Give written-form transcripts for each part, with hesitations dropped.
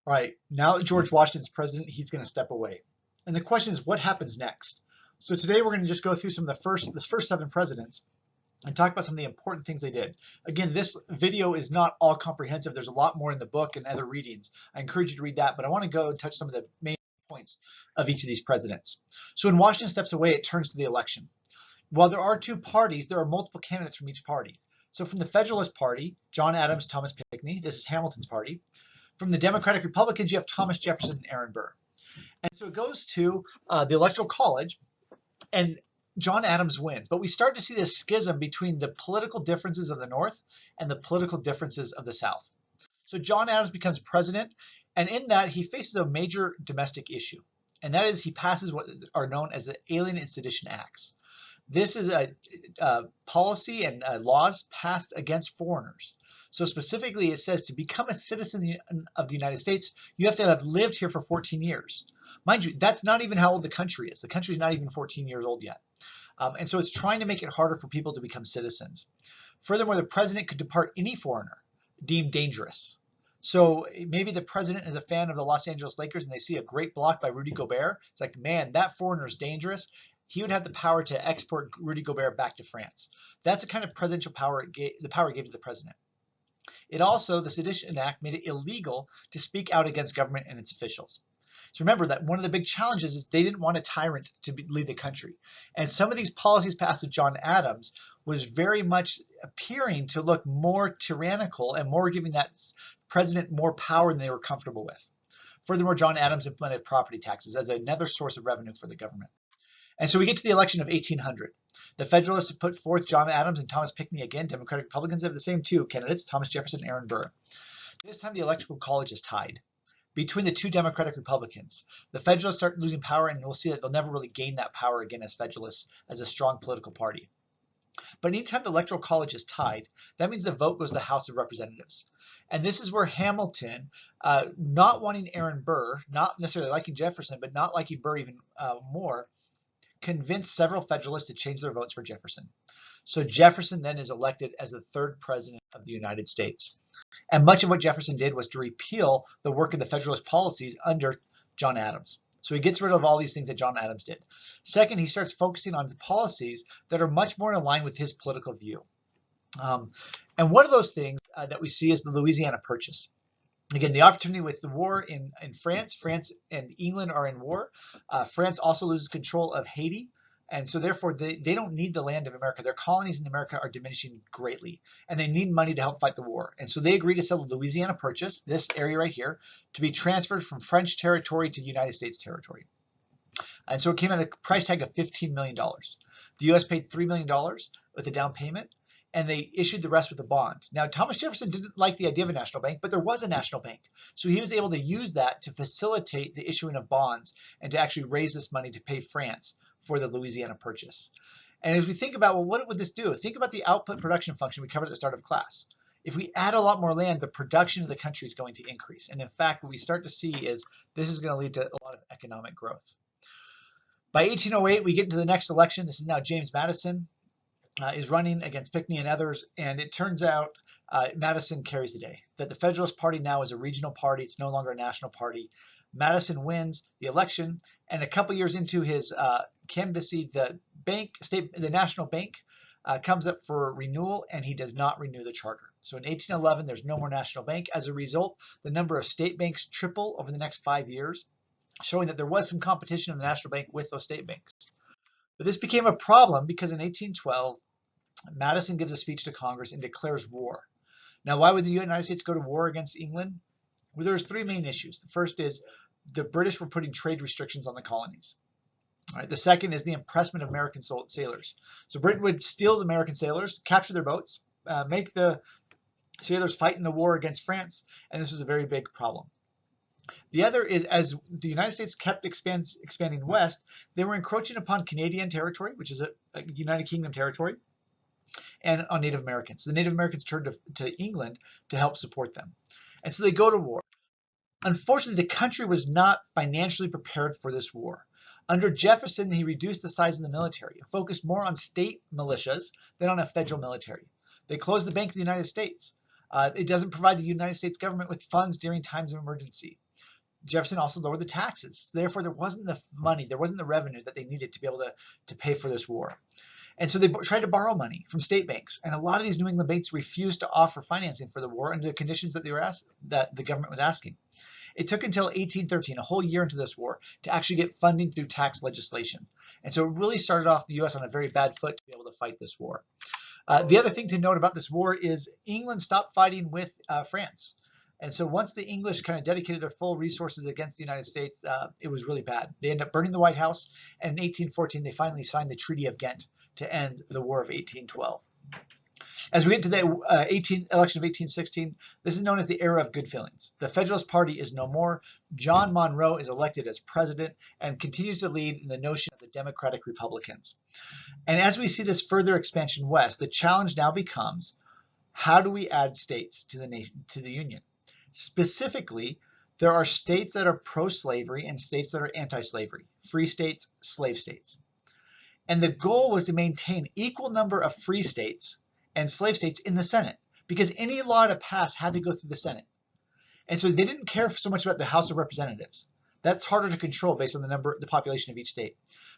All right, now that George Washington's president, he's going to step away. And the question is, what happens next? So today we're going to just go through some of the first 7 presidents and talk about some of the important things they did. Again, this video is not all comprehensive. There's a lot more in the book and other readings. I encourage you to read that, but I want to go and touch some of the main points of each of these presidents. So when Washington steps away, it turns to the election. While there are 2 parties, there are multiple candidates from each party. So from the Federalist Party, John Adams, Thomas Pinckney. This is Hamilton's party. From the Democratic Republicans, you have Thomas Jefferson and Aaron Burr. And so it goes to the Electoral College, and John Adams wins. But we start to see this schism between the political differences of the North and the political differences of the South. So John Adams becomes president, and in that he faces a major domestic issue. And that is he passes what are known as the Alien and Sedition Acts. This is a policy and laws passed against foreigners. So specifically, it says to become a citizen of the United States, you have to have lived here for 14 years. Mind you, that's not even how old the country is. The country is not even 14 years old yet. And so it's trying to make it harder for people to become citizens. Furthermore, the president could depart any foreigner deemed dangerous. So maybe the president is a fan of the Los Angeles Lakers and they see a great block by Rudy Gobert. It's like, man, that foreigner is dangerous. He would have the power to export Rudy Gobert back to France. That's the kind of presidential power the power it gave to the president. It also, the Sedition Act made it illegal to speak out against government and its officials. So remember that one of the big challenges is they didn't want a tyrant to lead the country. And some of these policies passed with John Adams was very much appearing to look more tyrannical and more giving that president more power than they were comfortable with. Furthermore, John Adams implemented property taxes as another source of revenue for the government. And so we get to the election of 1800. The Federalists have put forth John Adams and Thomas Pinckney again. Democratic Republicans have the same 2 candidates, Thomas Jefferson and Aaron Burr. This time the Electoral College is tied between the 2 Democratic Republicans. The Federalists start losing power, and we'll see that they'll never really gain that power again as Federalists, as a strong political party. But anytime the Electoral College is tied, that means the vote goes to the House of Representatives. And this is where Hamilton, not wanting Aaron Burr, not necessarily liking Jefferson, but not liking Burr even more, convinced several Federalists to change their votes for Jefferson. So Jefferson then is elected as the 3rd president of the United States. And much of what Jefferson did was to repeal the work of the Federalist policies under John Adams. So he gets rid of all these things that John Adams did. Second, he starts focusing on the policies that are much more in line with his political view. And one of those things that we see is the Louisiana Purchase. Again, the opportunity with the war in France. France and England are in war. France also loses control of Haiti. And so therefore, they don't need the land of America. Their colonies in America are diminishing greatly. And they need money to help fight the war. And so they agree to sell the Louisiana Purchase, this area right here, to be transferred from French territory to United States territory. And so it came at a price tag of $15 million. The U.S. paid $3 million with a down payment, and they issued the rest with a bond. Now, Thomas Jefferson didn't like the idea of a national bank, but there was a national bank. So he was able to use that to facilitate the issuing of bonds and to actually raise this money to pay France for the Louisiana Purchase. And as we think about, well, what would this do? Think about the output production function we covered at the start of class. If we add a lot more land, the production of the country is going to increase. And in fact, what we start to see is this is going to lead to a lot of economic growth. By 1808, we get into the next election. This is now James Madison is running against Pinckney and others. And it turns out Madison carries the day. That the Federalist Party now is a regional party. It's no longer a national party. Madison wins the election, and a couple years into his candidacy, the National Bank comes up for renewal, and he does not renew the charter. So in 1811, there's no more national bank. As a result, the number of state banks triple over the next 5 years, showing that there was some competition in the national bank with those state banks. But this became a problem because in 1812, Madison gives a speech to Congress and declares war. Now, why would the United States go to war against England? Well, there's 3 main issues. The first is the British were putting trade restrictions on the colonies. All right, the second is the impressment of American sailors. So Britain would steal the American sailors, capture their boats, make the sailors fight in the war against France, and this was a very big problem. The other is as the United States kept expanding west, they were encroaching upon Canadian territory, which is a United Kingdom territory, and on Native Americans. So the Native Americans turned to England to help support them. And so they go to war. Unfortunately, the country was not financially prepared for this war. Under Jefferson, he reduced the size of the military, focused more on state militias than on a federal military. They closed the Bank of the United States. It doesn't provide the United States government with funds during times of emergency. Jefferson also lowered the taxes. Therefore, there wasn't the money, there wasn't the revenue that they needed to be able to pay for this war. And so they tried to borrow money from state banks. And a lot of these New England banks refused to offer financing for the war under the conditions that that the government was asking. It took until 1813, a whole year into this war, to actually get funding through tax legislation. And so it really started off the U.S. on a very bad foot to be able to fight this war. The other thing to note about this war is England stopped fighting with France. And so once the English kind of dedicated their full resources against the United States, it was really bad. They ended up burning the White House, and in 1814, they finally signed the Treaty of Ghent to end the War of 1812. As we get to the election of 1816, this is known as the era of good feelings. The Federalist Party is no more. John Monroe is elected as president and continues to lead in the notion of the Democratic Republicans. And as we see this further expansion west, the challenge now becomes, how do we add states to the Union? Specifically, there are states that are pro-slavery and states that are anti-slavery, free states, slave states. And the goal was to maintain equal number of free states and slave states in the Senate, because any law to pass had to go through the Senate. And so they didn't care so much about the House of Representatives. That's harder to control based on the population of each state.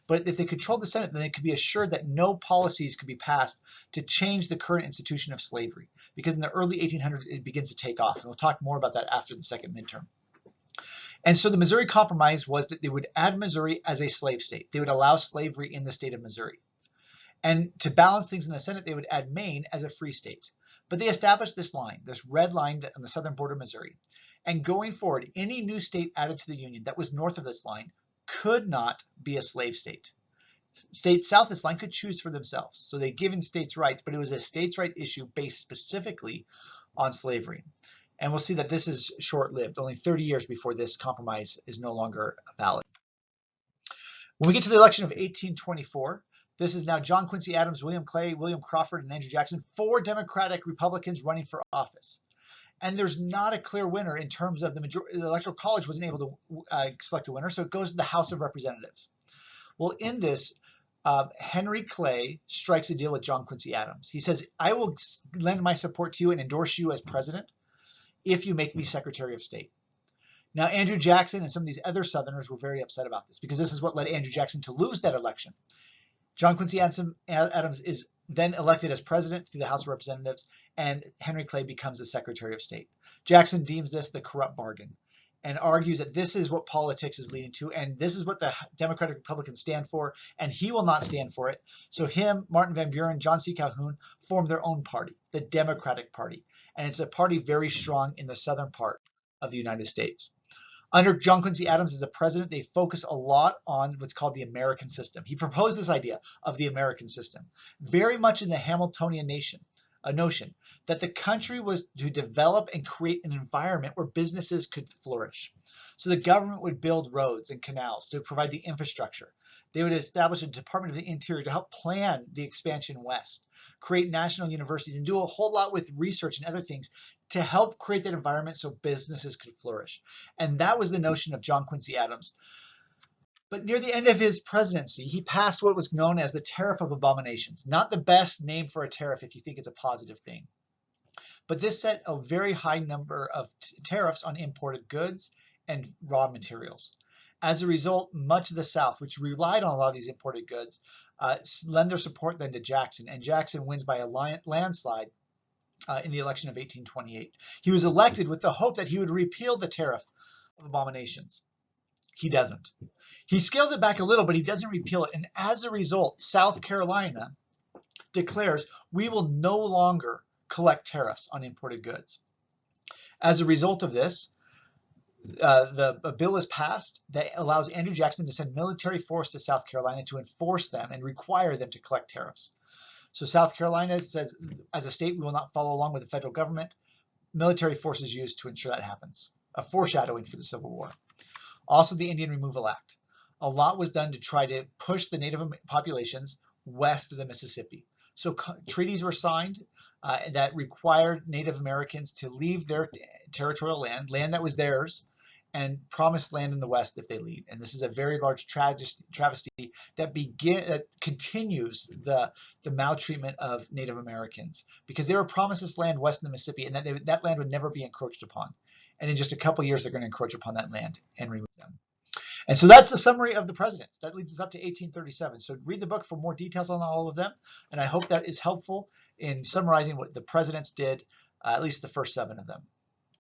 But if they controlled the Senate, then they could be assured that no policies could be passed to change the current institution of slavery, because in the early 1800s, it begins to take off. And we'll talk more about that after the second midterm. And so the Missouri Compromise was that they would add Missouri as a slave state. They would allow slavery in the state of Missouri. And to balance things in the Senate, they would add Maine as a free state. But they established this line, this red line on the southern border of Missouri. And going forward, any new state added to the Union that was north of this line could not be a slave state. States south of this line could choose for themselves. So they'd given states' rights, but it was a states' right issue based specifically on slavery. And we'll see that this is short-lived, only 30 years before this compromise is no longer valid. When we get to the election of 1824, this is now John Quincy Adams, William Clay, William Crawford, and Andrew Jackson, 4 Democratic Republicans running for office. And there's not a clear winner in terms of the Electoral College wasn't able to select a winner, so it goes to the House of Representatives. Well, in this, Henry Clay strikes a deal with John Quincy Adams. He says, I will lend my support to you and endorse you as president if you make me Secretary of State. Now, Andrew Jackson and some of these other Southerners were very upset about this, because this is what led Andrew Jackson to lose that election. John Quincy Adams is then elected as president through the House of Representatives, and Henry Clay becomes the Secretary of State. Jackson deems this the corrupt bargain and argues that this is what politics is leading to, and this is what the Democratic Republicans stand for, and he will not stand for it. So him, Martin Van Buren, John C. Calhoun formed their own party, the Democratic Party, and it's a party very strong in the southern part of the United States. Under John Quincy Adams as the president, they focus a lot on what's called the American system. He proposed this idea of the American system, very much in the Hamiltonian notion that the country was to develop and create an environment where businesses could flourish. So the government would build roads and canals to provide the infrastructure. They would establish a Department of the Interior to help plan the expansion west, create national universities, and do a whole lot with research and other things to help create that environment so businesses could flourish. And that was the notion of John Quincy Adams. But near the end of his presidency, he passed what was known as the Tariff of Abominations. Not the best name for a tariff if you think it's a positive thing. But this set a very high number of tariffs on imported goods and raw materials. As a result, much of the South, which relied on a lot of these imported goods, lend their support then to Jackson. And Jackson wins by a landslide in the election of 1828. He was elected with the hope that he would repeal the Tariff of Abominations. He doesn't. He scales it back a little, but he doesn't repeal it. And as a result, South Carolina declares we will no longer collect tariffs on imported goods. As a result of this, a bill is passed that allows Andrew Jackson to send military force to South Carolina to enforce them and require them to collect tariffs. So South Carolina says, as a state, we will not follow along with the federal government. Military force is used to ensure that happens, a foreshadowing for the Civil War. Also, the Indian Removal Act. A lot was done to try to push the Native populations west of the Mississippi. So treaties were signed that required Native Americans to leave their territorial land that was theirs, and promised land in the West if they leave. And this is a very large travesty that continues the maltreatment of Native Americans, because they were promised this land west of the Mississippi, and that land would never be encroached upon. And in just a couple of years, they're going to encroach upon that land and remove them. And so that's the summary of the presidents. That leads us up to 1837. So read the book for more details on all of them. And I hope that is helpful in summarizing what the presidents did, at least the first 7 of them.